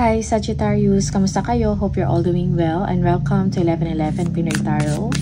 Hi Sagittarius, kamusta kayo? Hope you're all doing well and welcome to 1111 Pinoy Tarot.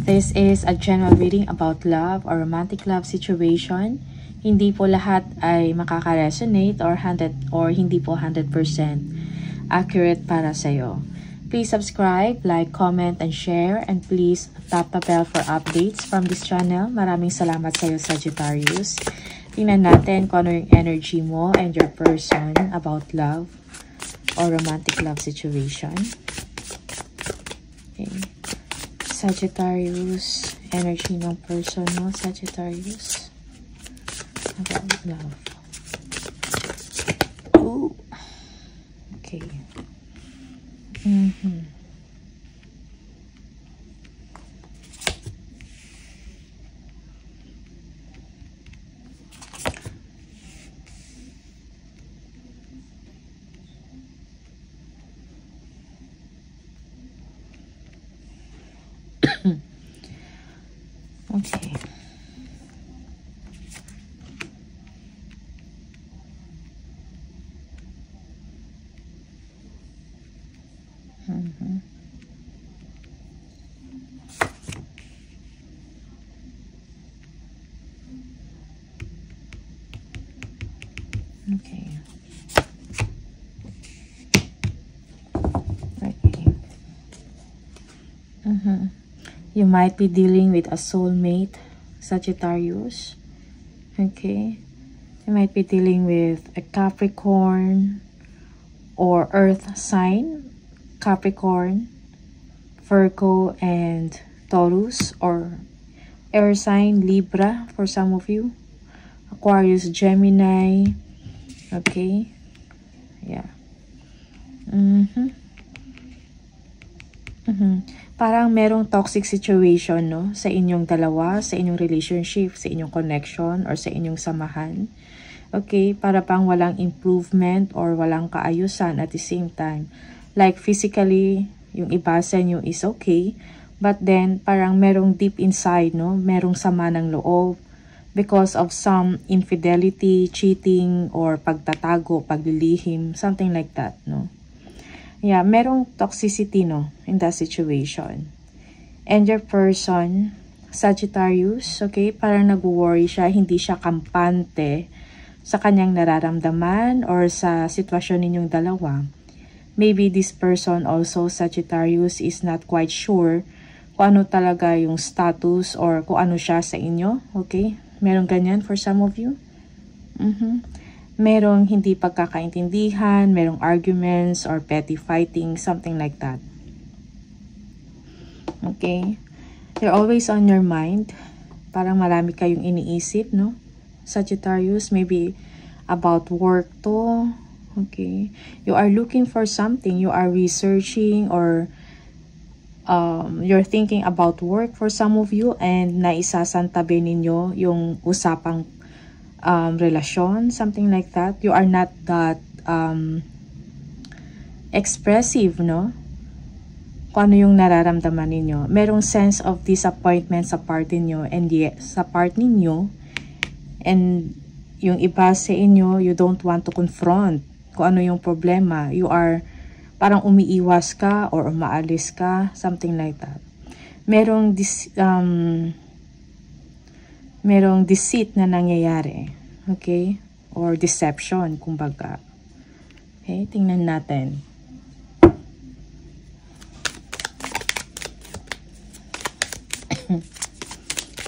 This is a general reading about love or romantic love situation. Hindi po lahat ay makaka-resonate or hindi po 100% accurate para sa'yo. Please subscribe, like, comment, and share, and please tap the bell for updates from this channel. Maraming salamat sa'yo Sagittarius. Tingnan natin kung ano yung energy mo and your person about love or romantic love situation. Okay. Sagittarius, energy ng person mo, Sagittarius, about love. Ooh. Okay. Okay. Okay. You might be dealing with a soulmate, Sagittarius. Okay. You might be dealing with a Capricorn or Earth sign, Capricorn, Virgo, and Taurus, or air sign, Libra for some of you. Aquarius, Gemini. Okay. Yeah. Parang merong toxic situation, no? Sa inyong dalawa, sa inyong relationship, sa inyong connection, or sa inyong samahan. Okay? Para pang walang improvement or walang kaayusan at the same time. Like physically, yung iba sa inyo is okay. But then, parang merong deep inside, no? Merong sama ng loob because of some infidelity, cheating, or pagtatago, paglilihim, something like that, no? Yeah, merong toxicity, no, in that situation. And your person, Sagittarius, okay, parang nag-worry siya, hindi siya kampante sa kanyang nararamdaman or sa sitwasyon ninyong dalawa. Maybe this person also, Sagittarius, is not quite sure kung ano talaga yung status or kung ano siya sa inyo, okay? Merong ganyan for some of you. Merong hindi pagkakaintindihan, merong arguments or petty fighting, something like that. Okay? They're always on your mind. Parang marami kayong iniisip, no? Sagittarius, maybe about work to. Okay? You are looking for something. You are researching or you're thinking about work for some of you and naisasantabi ninyo yung usapang relasyon, something like that. You are not that expressive, no? Kung ano yung nararamdaman ninyo. Merong sense of disappointment sa part ninyo and sa part ninyo, and yung iba sa inyo, you don't want to confront kung ano yung problema. You are parang umiiwas ka or umaalis ka, something like that. Merong deceit na nangyayari. Okay? Or deception, kumbaga. Okay? Tingnan natin.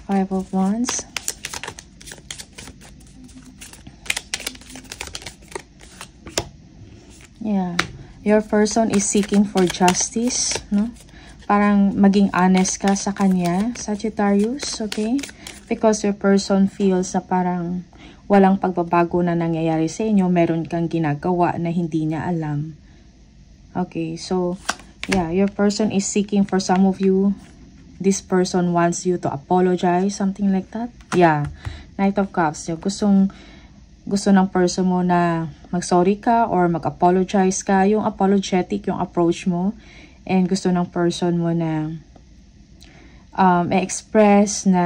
Five of Wands. Yeah. Your person is seeking for justice, no? Parang maging honest ka sa kanya, Sagittarius, okay? Because your person feels na parang walang pagbabago na nangyayari sa inyo, meron kang ginagawa na hindi niya alam. Okay, so, yeah, your person is seeking for some of you. This person wants you to apologize, something like that. Yeah, Knight of Cups. Gusto ng person mo na mag-sorry ka or mag-apologize ka. Yung apologetic, yung approach mo. And gusto ng person mo na express na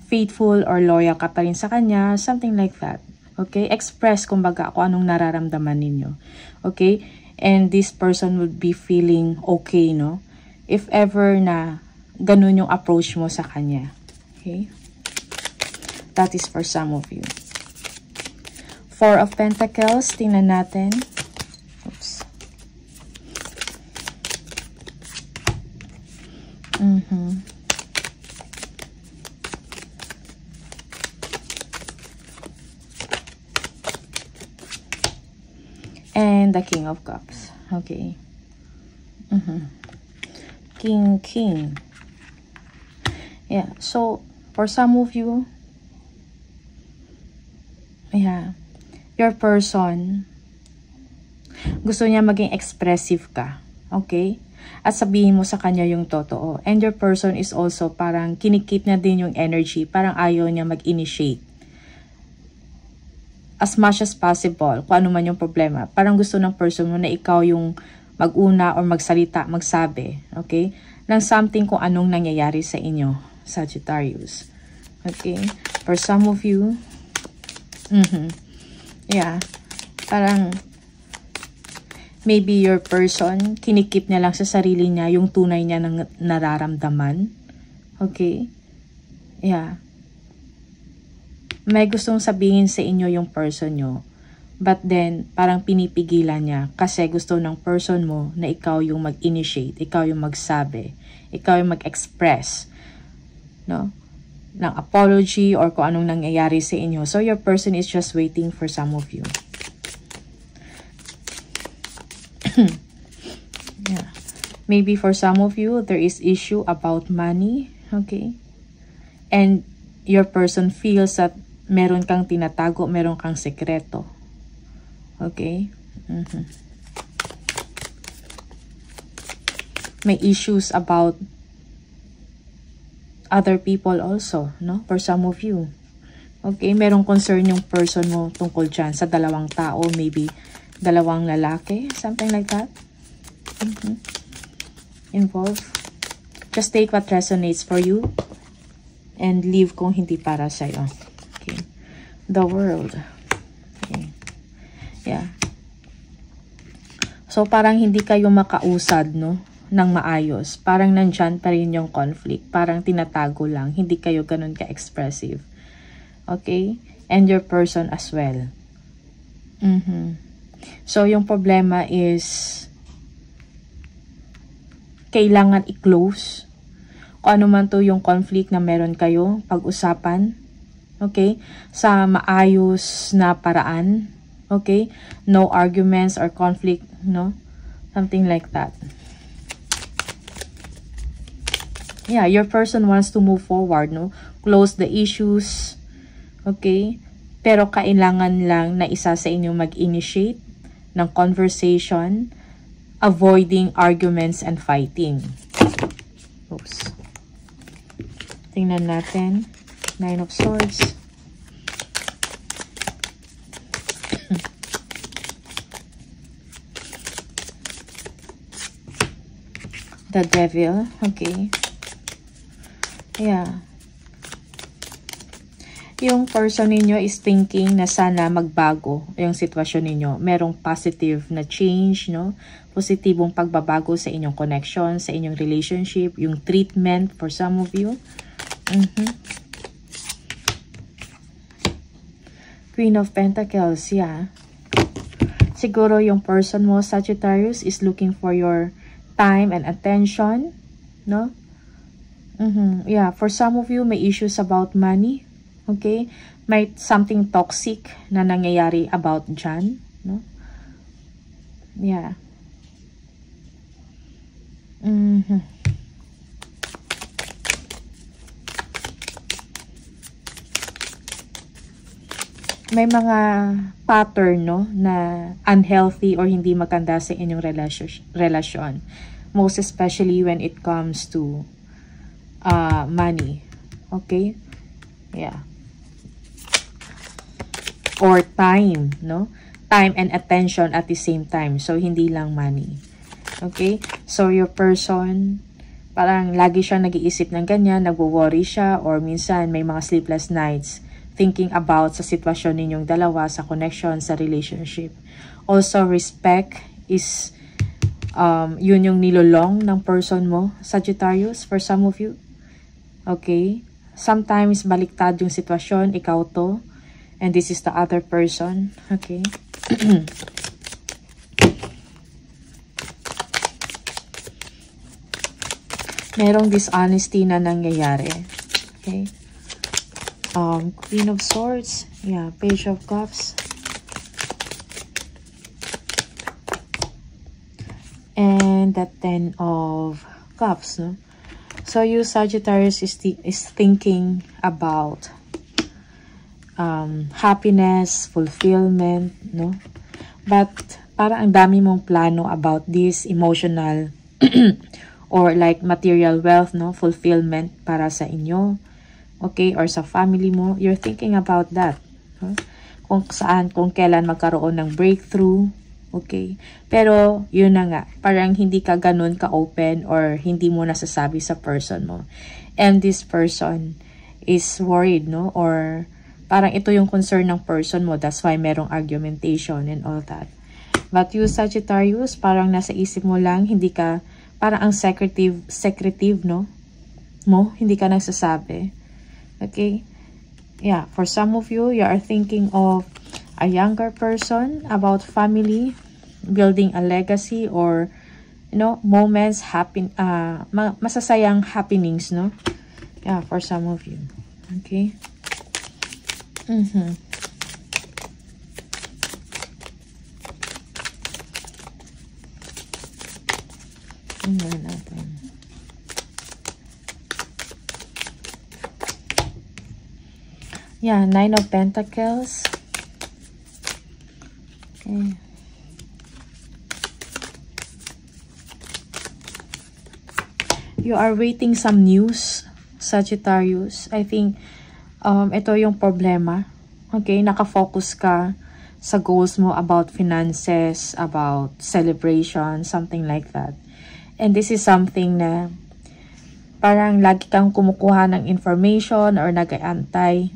faithful or loyal ka pa rin sa kanya, something like that. Okay? Express, kumbaga, kung anong nararamdaman ninyo. Okay? And this person would be feeling okay, no? If ever na ganun yung approach mo sa kanya. Okay? That is for some of you. Four of Pentacles, tingnan natin. Oops. And the King of Cups. Okay. King. Yeah. So, for some of you, yeah, your person, gusto niya maging expressive ka. Okay? At sabihin mo sa kanya yung totoo. And your person is also parang kinikip niya din yung energy. Parang ayaw niya mag-initiate. As much as possible, kung ano man yung problema. Parang gusto ng person mo na ikaw yung mag-una or magsalita, magsabi. Okay? Ng something kung anong nangyayari sa inyo, Sagittarius. Okay? For some of you, yeah, parang maybe your person, kinikip niya lang sa sarili niya yung tunay niya ng nararamdaman. Okay? Yeah. May gustong sabihin sa inyo yung person nyo. But then, parang pinipigilan niya kasi gusto ng person mo na ikaw yung mag-initiate, ikaw yung magsabi, ikaw yung mag-express, no? Ng apology or kung anong nangyayari sa inyo. So, your person is just waiting for some of you. Yeah. Maybe for some of you, there is issue about money. Okay? And your person feels that meron kang tinatago, meron kang sekreto. Okay? May issues about other people also, no? For some of you. Okay? Merong concern yung person mo tungkol dyan sa dalawang tao, maybe dalawang lalaki, something like that. Involved. Just take what resonates for you and leave kung hindi para sa'yo. Okay. The World. Okay. Yeah. So, parang hindi kayo makausad, no? Ng maayos. Parang nandyan pa rin yung conflict. Parang tinatago lang. Hindi kayo ganun ka-expressive. Okay? And your person as well. So, yung problema is kailangan i-close. Kung ano man to yung conflict na meron kayo, pag-usapan. Okay? Sa maayos na paraan. Okay? No arguments or conflict, no? Something like that. Yeah, your person wants to move forward, no? Close the issues. Okay? Pero kailangan lang na isa sa inyo mag-initiate ng conversation, avoiding arguments and fighting. Oops. Tingnan natin. Nine of Swords. The Devil. Okay. Yeah. Yung person ninyo is thinking na sana magbago yung sitwasyon ninyo. Merong positive na change, no? Positibong pagbabago sa inyong connection, sa inyong relationship, yung treatment for some of you. Queen of Pentacles, yeah. Siguro yung person mo, Sagittarius, is looking for your time and attention, no? Yeah, for some of you, may issues about money. Okay? May something toxic na nangyayari about dyan, no? Yeah. May mga pattern, no, na unhealthy or hindi maganda sa inyong relasyon. Most especially when it comes to money. Okay? Yeah. Or time, no? Time and attention at the same time. So, hindi lang money. Okay? So, your person, parang lagi siya nag-iisip ng ganyan, nagwo-worry siya, or minsan may mga sleepless nights thinking about sa sitwasyon ninyong dalawa, sa connection, sa relationship. Also, respect is yun yung nilolong ng person mo, Sagittarius, for some of you. Okay? Sometimes, baliktad yung sitwasyon, ikaw to, and this is the other person. Okay? Merong dishonesty na nangyayari. Okay? Queen of Swords. Yeah, Page of Cups. And the Ten of Cups, no? So, you, Sagittarius, is thinking about happiness, fulfillment, no? But, parang ang dami mong plano about this emotional or like material wealth, no? Fulfillment para sa inyo, okay? Or sa family mo. You're thinking about that. Huh? Kung saan, kung kailan magkaroon ng breakthrough, okay? Pero, yun na nga. Parang hindi ka ganun ka-open or hindi mo nasasabi sa person mo. And this person is worried, no? Or parang ito yung concern ng person mo. That's why merong argumentation and all that. But you, Sagittarius, parang nasa isip mo lang, hindi ka, parang ang secretive, no? Hindi ka nagsasabi. Okay? Yeah, for some of you, you are thinking of a younger person, about family, building a legacy, or, you know, moments, masasayang happenings, no? Yeah, for some of you. Okay? Yeah, Nine of Pentacles. Okay. You are waiting some news, Sagittarius. I think ito yung problema. Okay, nakafocus ka sa goals mo about finances, about celebration, something like that. And this is something na parang lagi kang kumukuha ng information or nag-aantay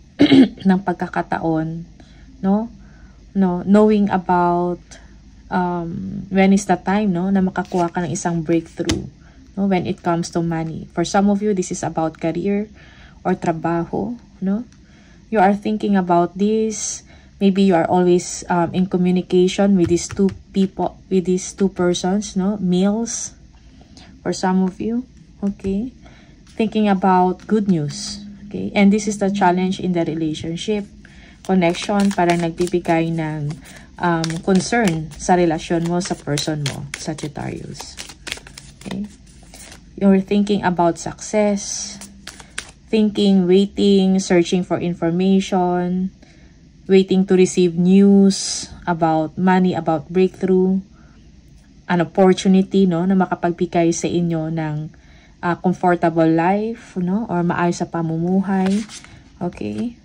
ng pagkakataon, no? Knowing about when is the time, no, na makakuha ka ng isang breakthrough, no, when it comes to money. For some of you, this is about career or trabaho, no? You are thinking about this. Maybe you are always in communication with these two people, with these two persons, no, males. For some of you, okay, thinking about good news, okay, and this is the challenge in the relationship. Connection, parang nagbibigay ng concern sa relasyon mo sa person mo, Sagittarius. Okay? You're thinking about success, thinking, waiting, searching for information, waiting to receive news about money, about breakthrough, an opportunity, no, na makapagbigay sa inyo ng comfortable life, no, or maayos sa pamumuhay. Okay?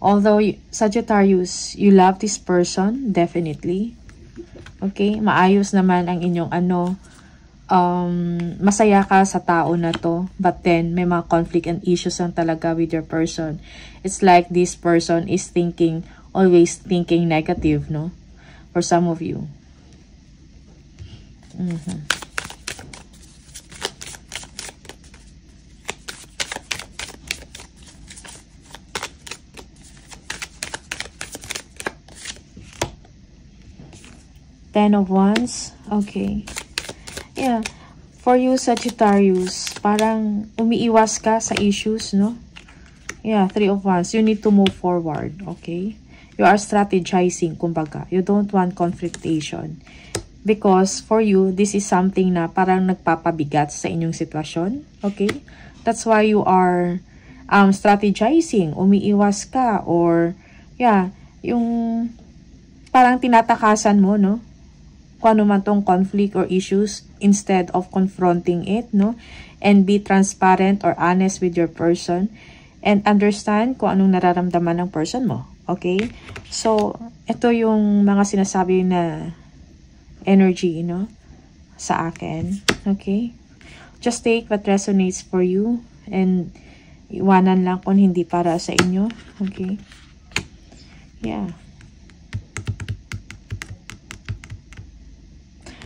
Although, Sagittarius, you love this person, definitely. Okay? Maayos naman ang inyong masaya ka sa tao na to. But then, may mga conflict and issues lang talaga with your person. It's like this person is always thinking negative, no? For some of you. Ten of Wands. Okay. Yeah. For you, Sagittarius, parang umiiwas ka sa issues, no? Yeah, Three of Wands. You need to move forward, okay? You are strategizing, kumbaga. You don't want confrontation. Because for you, this is something na parang nagpapabigat sa inyong sitwasyon, okay? That's why you are strategizing, umiiwas ka, or, yeah, yung parang tinatakasan mo, no? Kung ano man tong conflict or issues, instead of confronting it, no? And be transparent or honest with your person and understand kung anong nararamdaman ng person mo. Okay? So, ito yung mga sinasabi na energy, sa akin. Okay? Just take what resonates for you and iwanan lang kung hindi para sa inyo. Okay? Yeah.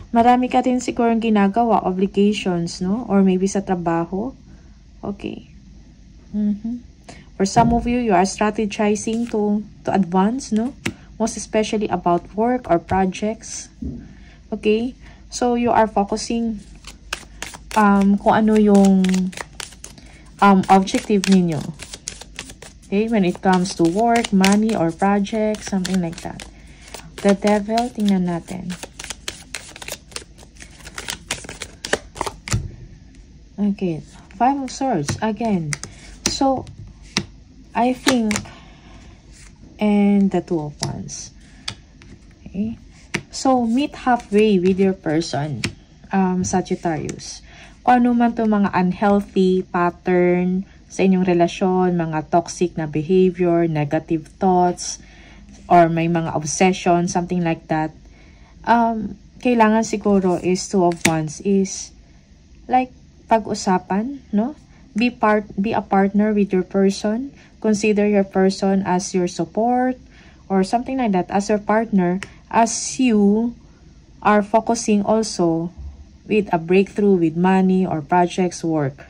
Marami ka din sigurong ginagawa, obligations, or maybe sa trabaho. Okay. For some of you, you are strategizing to advance, most especially about work or projects. Okay? So, you are focusing kung ano yung objective ninyo. Okay? When it comes to work, money, or projects, something like that. The Devil, tingnan natin. Okay. 5 of Swords, again. So, I think, and the 2 of Wands. Okay. So, meet halfway with your person, Sagittarius. Kung ano man to mga unhealthy pattern sa inyong relasyon, mga toxic na behavior, negative thoughts, or may mga obsession, something like that, kailangan siguro is 2 of Wands is like pag-usapan, Be a partner with your person. Consider your person as your support or something like that, as your partner, as you are focusing also with a breakthrough with money or projects, work.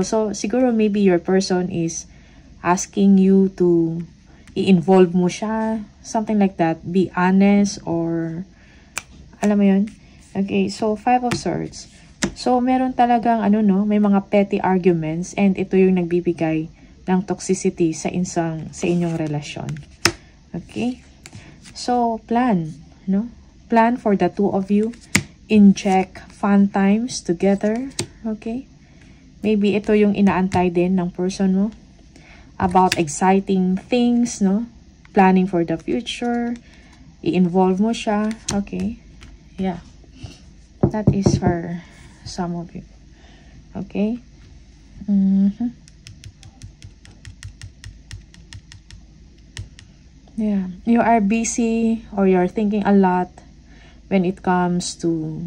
So, siguro maybe your person is asking you to i-involve mo siya, something like that. Be honest or, alam mo yun? Okay, so 5 of Swords. So, meron talagang, may mga petty arguments and ito yung nagbibigay ng toxicity sa inyong relasyon. Okay? So, plan, Plan for the 2 of you. Inject fun times together. Okay? Maybe ito yung inaantay din ng person mo. About exciting things, Planning for the future. I-involve mo siya. Okay? Yeah. That is for some of you. Okay? Yeah. You are busy or you're thinking a lot when it comes to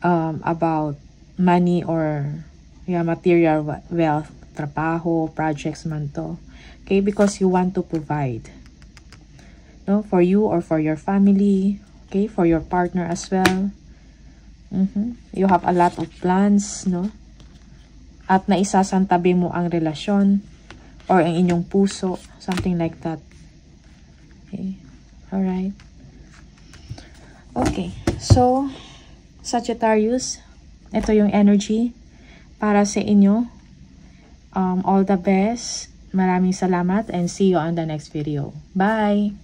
about money or material wealth, trabaho, projects man to. Okay? Because you want to provide. For you or for your family. Okay? For your partner as well. You have a lot of plans, At naisasantabi mo ang relasyon or ang inyong puso, something like that. Okay. Alright. Okay. So, Sagittarius, ito yung energy para sa inyo. All the best. Maraming salamat and see you on the next video. Bye!